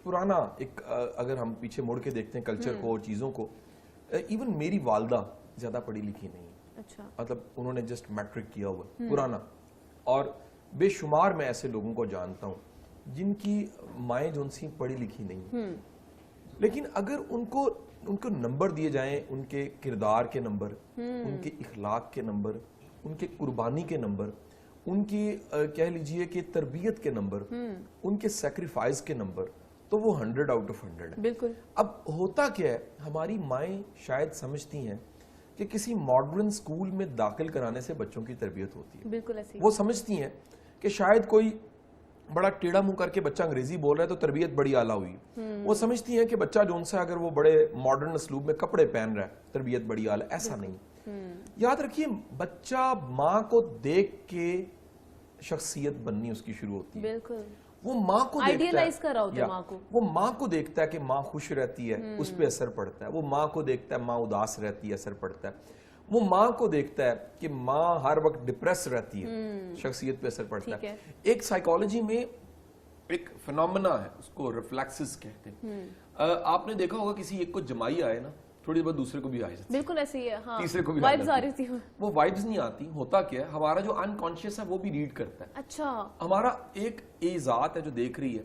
پرانا ایک اگر ہم پیچھے مڑ کے دیکھتے ہیں کلچر کو اور چیزوں کو, ایون میری والدہ زیادہ پڑھی لکھی نہیں ہے, اچھا مطلب انہوں نے جسٹ میٹرک کیا ہوا پرانا, اور بے شمار میں ایسے لوگوں کو جانتا ہوں جن کی مائیں جو سی پڑھی لکھی نہیں, لیکن اگر ان کو نمبر دیے جائیں, ان کے کردار کے نمبر, ان کے اخلاق کے نمبر, ان کے قربانی کے نمبر, ان کی کہہ لیجئے کہ تربیت کے نمبر, ان کے سیکریفائز کے نمبر, تو وہ 100 آؤٹ آف 100 ہے. بالکل. اب ہوتا کیا ہے, ہماری مائیں شاید سمجھتی ہیں کہ کسی ماڈرن سکول میں داخل کرانے سے بچوں کی تربیت ہوتی ہے. بالکل ایسے وہ سمجھتی ہیں کہ شاید کوئی بڑا ٹیڑھا منہ کر کے بچہ انگریزی بول رہا ہے تو تربیت بڑی اعلیٰ ہوئی. وہ سمجھتی ہیں کہ بچہ جو ان سے اگر وہ بڑے ماڈرن اسلوب میں کپڑے پہن رہا ہے تربیت بڑی اعلیٰ. ایسا نہیں. یاد رکھیے, بچہ ماں کو دیکھ کے شخصیت بننی اس کی شروع ہوتی ہے. بالکل. وہ ماں کو آئیڈیلائز کر رہا ہوتا ہے ماں کو. وہ ماں کو دیکھتا ہے کہ ماں خوش رہتی ہے, اس پہ اثر پڑتا ہے. وہ ماں کو دیکھتا ہے ماں اداس رہتی ہے, اثر پڑتا ہے. وہ ماں کو دیکھتا ہے کہ ماں ہر وقت ڈپریس رہتی ہے, شخصیت پہ اثر پڑتا ہے. ایک سائیکالوجی میں ایک فنومنا ہے, اس کو ریفلیکسز کہتے ہیں. آپ نے دیکھا ہوگا کسی ایک کو جمائی آئے نا, تھوڑی بہت دوسرے کو بھی آ جاتی ہے. بالکل ایسے ہی ہے. ہاں, تیسرے کو بھی وائبز آ رہی تھی. وہ وائبز نہیں آتی. ہوتا کیا ہے, ہمارا جو انکانشیس ہے وہ بھی ریڈ کرتا ہے. اچھا. ہمارا ایک ذات ہے جو دیکھ رہی ہے,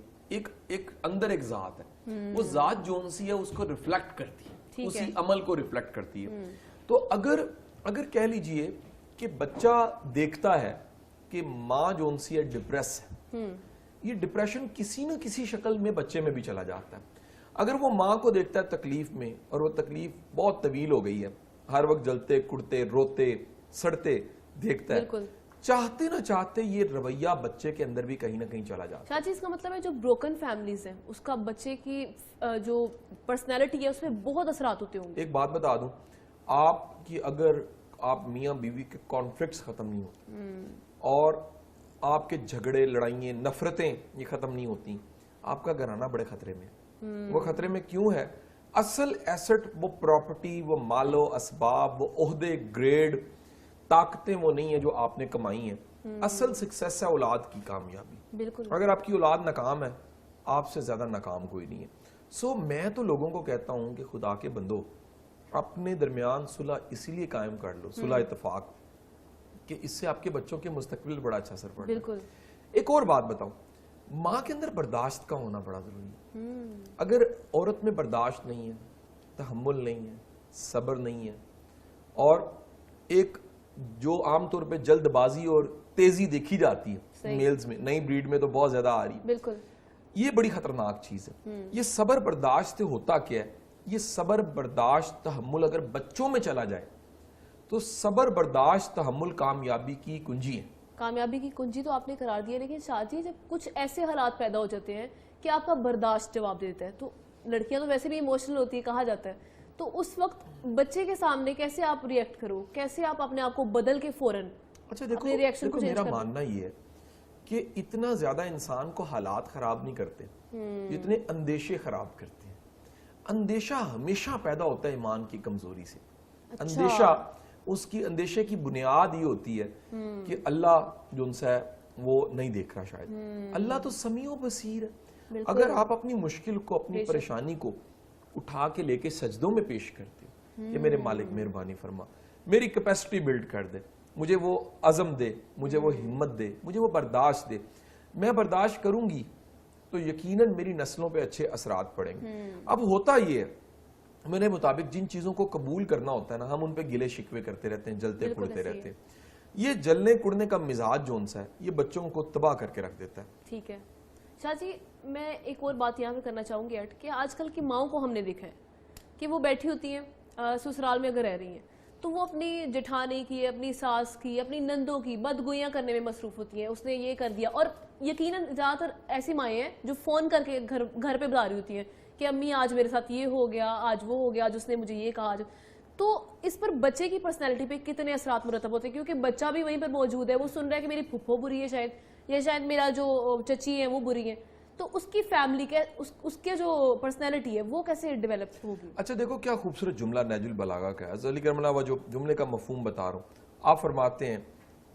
ایک اندر ایک ذات ہے, وہ ذات جو سی ہے اس کو ریفلیکٹ کرتی ہے, اسی عمل کو ریفلیکٹ کرتی ہے. تو اگر کہہ لیجئے کہ بچہ دیکھتا ہے کہ ماں جو سی ہے ڈپریس ہے, یہ ڈپریشن کسی نہ کسی شکل میں بچے میں بھی چلا جاتا ہے. اگر وہ ماں کو دیکھتا ہے تکلیف میں, اور وہ تکلیف بہت طویل ہو گئی ہے, ہر وقت جلتے کڑتے روتے سڑتے دیکھتا ہے, چاہتے نہ چاہتے یہ رویہ بچے کے اندر بھی کہیں نہ کہیں چلا جاتا ہے. شاید اس کا مطلب ہے جو بروکن فیملیز ہیں اس کا بچے کی جو پرسنالٹی ہے اس میں بہت اثرات ہوتے ہوں گے. ایک بات بتا دوں آپ کی, اگر آپ میاں بیوی کے کانفلکٹس ختم نہیں ہوتے اور آپ کے جھگڑے لڑائیاں نفرتیں یہ ختم نہیں ہوتی, آپ کا گھرانہ بڑے خطرے میں. وہ خطرے میں کیوں ہے؟ اصل ایسٹ وہ پراپرٹی, وہ مال و اسباب, وہ عہدے, گریڈ, طاقتیں وہ نہیں ہیں جو آپ نے کمائی ہیں. اصل سکسیس ہے اولاد کی کامیابی. بالکل. اگر آپ کی اولاد ناکام ہے, آپ سے زیادہ ناکام کوئی نہیں ہے. سو میں تو لوگوں کو کہتا ہوں کہ خدا کے بندو, اپنے درمیان صلح اسی لیے قائم کر لو, صلح اتفاق, کہ اس سے آپ کے بچوں کے مستقبل بڑا اچھا اثر پڑتا ہے. بالکل. ایک اور بات بتاؤں, ماں کے اندر برداشت کا ہونا بڑا ضروری ہے. اگر عورت میں برداشت نہیں ہے, تحمل نہیں ہے, صبر نہیں ہے, اور ایک جو عام طور پہ جلد بازی اور تیزی دیکھی جاتی ہے میلز میں, نئی بریڈ میں تو بہت زیادہ آ رہی ہے, بالکل, یہ بڑی خطرناک چیز ہے. یہ صبر برداشت سے ہوتا کیا ہے, یہ صبر برداشت تحمل اگر بچوں میں چلا جائے تو صبر برداشت تحمل کامیابی کی کنجی ہے. کامیابی کی کنجی تو آپ نے قرار دیا, لیکن شادی جب کچھ ایسے حالات پیدا ہو جاتے ہیں کہ آپ کا برداشت جواب دیتا ہے, تو لڑکیاں تو ویسے بھی ایموشنل ہوتی ہے کہا جاتا ہے, تو اس وقت بچے کے سامنے کیسے آپ ریئیکٹ کرو, کیسے آپ اپنے آپ کو بدل کے فوراً اپنے ریئیکشن کو چینج کرو؟ میرا ماننا یہ ہے کہ اتنا زیادہ انسان کو حالات خراب نہیں کرتے جتنے اندیشے خراب کرتے ہیں. اندیشہ ہمیشہ پیدا ہوتا ہے ایمان کی کمزوری سے. اندیشہ, اس کی اندیشے کی بنیاد یہ ہوتی ہے کہ اللہ جو ان سے ہے وہ نہیں دیکھ رہا شاید. اللہ تو سمیع و بصیر ہے. اگر آپ اپنی مشکل کو, اپنی پریشانی کو اٹھا کے لے کے سجدوں میں پیش کرتے کہ میرے مالک مہربانی فرما, میری کیپیسٹی بلڈ کر دے, مجھے وہ عزم دے, مجھے وہ ہمت دے, مجھے وہ برداشت دے, میں برداشت کروں گی تو یقیناً میری نسلوں پہ اچھے اثرات پڑیں گے. اب ہوتا یہ ہے, میرے مطابق جن چیزوں کو قبول کرنا ہوتا ہے نا, ہم ان پہ گلے شکوے کرتے رہتے ہیں, جلتے کڑتے رہتے ہیں. یہ جلنے کڑنے کا مزاج جو ان سا ہے یہ بچوں کو تباہ کر کے رکھ دیتا ہے. ٹھیک ہے شاہ جی, میں ایک اور بات یہاں پہ کرنا چاہوں گی ایڈ, کہ آج کل کی ماؤں کو ہم نے دیکھا ہے کہ وہ بیٹھی ہوتی ہیں سسرال میں اگر رہ رہی ہیں تو وہ اپنی جٹھانی کی, اپنی ساس کی, اپنی نندوں کی بدگوئیاں کرنے میں مصروف ہوتی ہیں. اس نے یہ کر دیا, اور یقیناً زیادہ تر ایسی مائیں ہیں جو فون کر کے گھر پہ بلا رہی ہوتی ہیں کہ امی آج میرے ساتھ یہ ہو گیا, آج وہ ہو گیا, آج اس نے مجھے یہ کہا. تو اس پر بچے کی پرسنالٹی پہ کتنے اثرات مرتب ہوتے ہیں, کیونکہ بچہ بھی وہیں پر موجود ہے, وہ سن رہا ہے کہ میری پھپھو بری ہے شاید, یا شاید میرا جو چچی ہے وہ بری ہے, تو اس کی فیملی کے اس کے جو پرسنالٹی ہے وہ کیسے ڈیولپ ہوگی؟ اچھا دیکھو کیا خوبصورت جملہ نہج البلاغہ کا ہے. علی کرم اللہ وہ جو جملے کا مفہوم بتا رہا ہوں, آپ فرماتے ہیں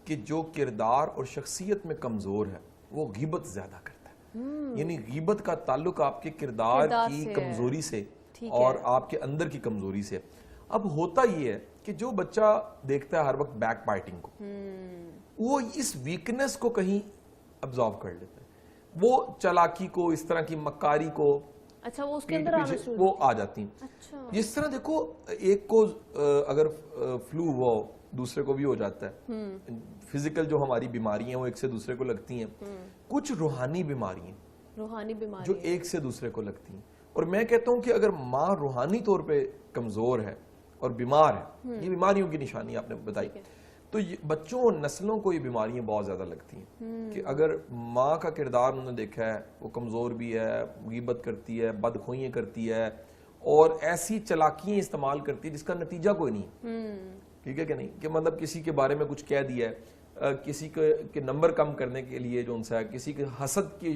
کہ جو کردار اور شخصیت میں کمزور ہے وہ غیبت زیادہ کرتا ہے. یعنی غیبت کا تعلق آپ کے کردار کی کمزوری سے اور آپ کے اندر کی کمزوری سے. اب ہوتا یہ ہے کہ جو بچہ دیکھتا ہے ہر وقت بیک بائٹنگ کو, وہ اس ویکنس کو کہیں ابزارو کر لیتا ہے, وہ چالاکی کو, اس طرح کی مکاری کو, اچھا وہ اس کے اندر آنا شروع وہ آ جاتی ہیں. اچھا جس طرح دیکھو ایک کو اگر فلو ہوا ہو دوسرے کو بھی ہو جاتا ہے. فزیکل جو ہماری بیماری ہیں وہ ایک سے دوسرے کو لگتی ہیں. کچھ روحانی بیماری ہیں جو ایک سے دوسرے کو لگتی ہیں. اور میں کہتا ہوں کہ اگر ماں روحانی طور پہ کمزور ہے اور بیمار ہے, یہ بیماریوں کی نشانی آپ نے بتائی, تو بچوں اور نسلوں کو یہ بیماریاں بہت زیادہ لگتی ہیں. کہ اگر ماں کا کردار انہوں نے دیکھا ہے, وہ کمزور بھی ہے, غیبت کرتی ہے, بدخوئیاں کرتی ہے, اور ایسی چلاکیاں استعمال کرتی ہے جس کا نتیجہ کوئی نہیں, ٹھیک ہے کہ نہیں, کہ مطلب کسی کے بارے میں کچھ کہہ دیا ہے, کسی کے نمبر کم کرنے کے لیے جو ان سے کسی کے حسد کی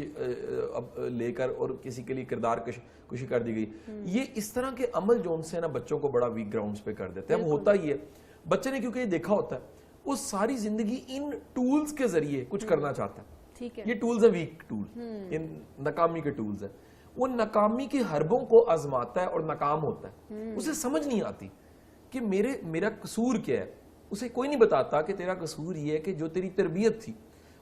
لے کر اور کسی کے لیے کردار کشی کر دی گئی. یہ اس طرح کے عمل جو ان سے نا بچوں کو بڑا ویک گراؤنڈز پہ کر دیتے ہیں. اب ہوتا ہی ہے بچے نے کیونکہ یہ دیکھا ہوتا ہے, وہ ساری زندگی ان ٹولز کے ذریعے کچھ کرنا چاہتا ہے. یہ ٹولز ہیں ویک ٹول, ان ناکامی کے ٹولز ہیں. وہ ناکامی کے حربوں کو آزماتا ہے اور ناکام ہوتا ہے. اسے سمجھ نہیں آتی کہ میرا قصور کیا ہے. اسے کوئی نہیں بتاتا کہ تیرا قصور یہ ہے کہ جو تیری تربیت تھی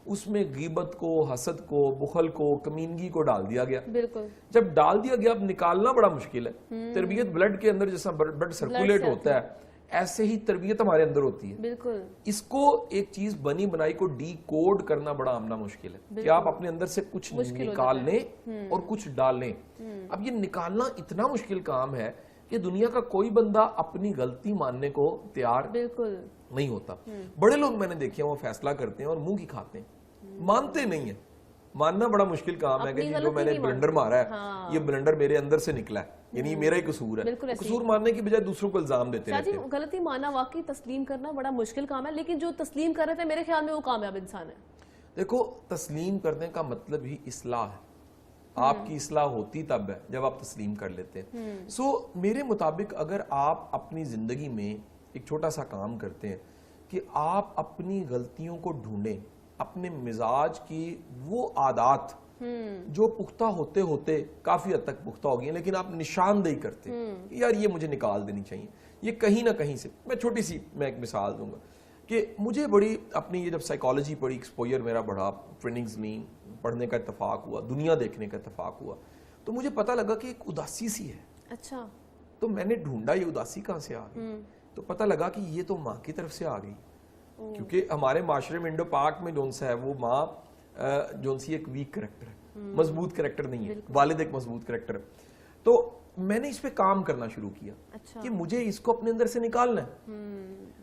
اس میں غیبت کو, حسد کو, بخل کو, کمینگی کو ڈال دیا گیا. بالکل جب ڈال دیا گیا اب نکالنا بڑا مشکل ہے. تربیت بلڈ کے اندر جیسا بلڈ سرکولیٹ ہوتا ہے ایسے ہی تربیت ہمارے اندر ہوتی ہے. بالکل اس کو ایک چیز بنی بنائی کو ڈی کوڈ کرنا بڑا آمنا مشکل ہے, کہ آپ اپنے اندر سے کچھ نکال لیں اور کچھ ڈال لیں. اب یہ نکالنا اتنا مشکل کام ہے کہ دنیا کا کوئی بندہ اپنی غلطی ماننے کو تیار بالکل نہیں ہوتا. بڑے لوگ میں نے دیکھے ہیں وہ فیصلہ کرتے ہیں اور منہ کی کھاتے ہیں, مانتے نہیں ہیں. ماننا بڑا مشکل کام ہے کہ جی جو میں نے بلنڈر مارا ہے یہ بلنڈر میرے اندر سے نکلا ہے, یعنی میرا ہی قصور ہے. قصور ماننے کی بجائے دوسروں کو الزام دیتے رہتے ہیں. غلطی ماننا واقعی تسلیم کرنا بڑا مشکل کام ہے, لیکن جو تسلیم کر رہے تھے میرے خیال میں وہ کامیاب انسان ہے. دیکھو تسلیم کرنے کا مطلب ہی اصلاح ہے. آپ کی اصلاح ہوتی تب ہے جب آپ تسلیم کر لیتے ہیں. سو میرے مطابق اگر آپ اپنی زندگی میں ایک چھوٹا سا کام کرتے ہیں کہ آپ اپنی غلطیوں کو ڈھونڈیں, اپنے مزاج کی وہ عادات جو پختہ ہوتے ہوتے کافی حد تک پختہ ہو گئی ہیں لیکن آپ نشاندہی کرتے ہیں یار یہ مجھے نکال دینی چاہیے, یہ کہیں نہ کہیں سے. میں چھوٹی سی ایک مثال دوں گا کہ مجھے بڑی اپنی یہ جب سائیکالوجی پڑھی, ایکسپوئر میرا بڑھا, ٹریننگز لیں, پڑھنے کا اتفاق ہوا, دنیا دیکھنے کا اتفاق ہوا, تو مجھے پتہ لگا کہ ایک اداسی سی ہے. اچھا تو میں نے ڈھونڈا یہ اداسی کہاں سے آ گئی, تو پتہ لگا کہ یہ تو ماں کی طرف سے آ گئی. کیونکہ ہمارے معاشرے میں انڈو پاک میں جون سا ہے وہ ماں جون سی ایک ویک کریکٹر ہے, مضبوط کریکٹر نہیں ہے, والد ایک مضبوط کریکٹر ہے. تو میں نے اس پہ کام کرنا شروع کیا کہ مجھے اس کو اپنے اندر سے نکالنا ہے,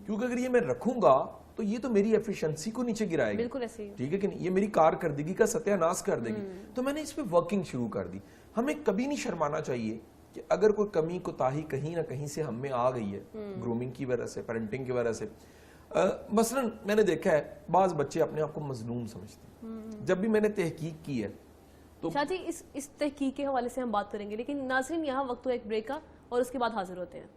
کیونکہ اگر یہ میں رکھوں گا تو یہ تو میری ایفیشنسی کو نیچے گرائے گی. بالکل ایسے ہی, ٹھیک ہے کہ نہیں, یہ میری کارکردگی کا ستیہ ناش کر دے گی. تو میں نے اس پہ ورکنگ شروع کر دی. ہمیں کبھی نہیں شرمانا چاہیے کہ اگر کوئی کمی کوتاہی کہیں نہ کہیں سے ہم میں آ گئی ہے, گرومنگ کی وجہ سے, پیرنٹنگ کی وجہ سے. مثلا میں نے دیکھا ہے بعض بچے اپنے آپ کو مظلوم سمجھتے ہیں. جب بھی میں نے تحقیق کی ہے تو شاہ جی اس تحقیق کے حوالے سے ہم بات کریں گے, لیکن ناظرین یہاں وقت ہو ایک بریک کا اور اس کے بعد حاضر ہوتے ہیں.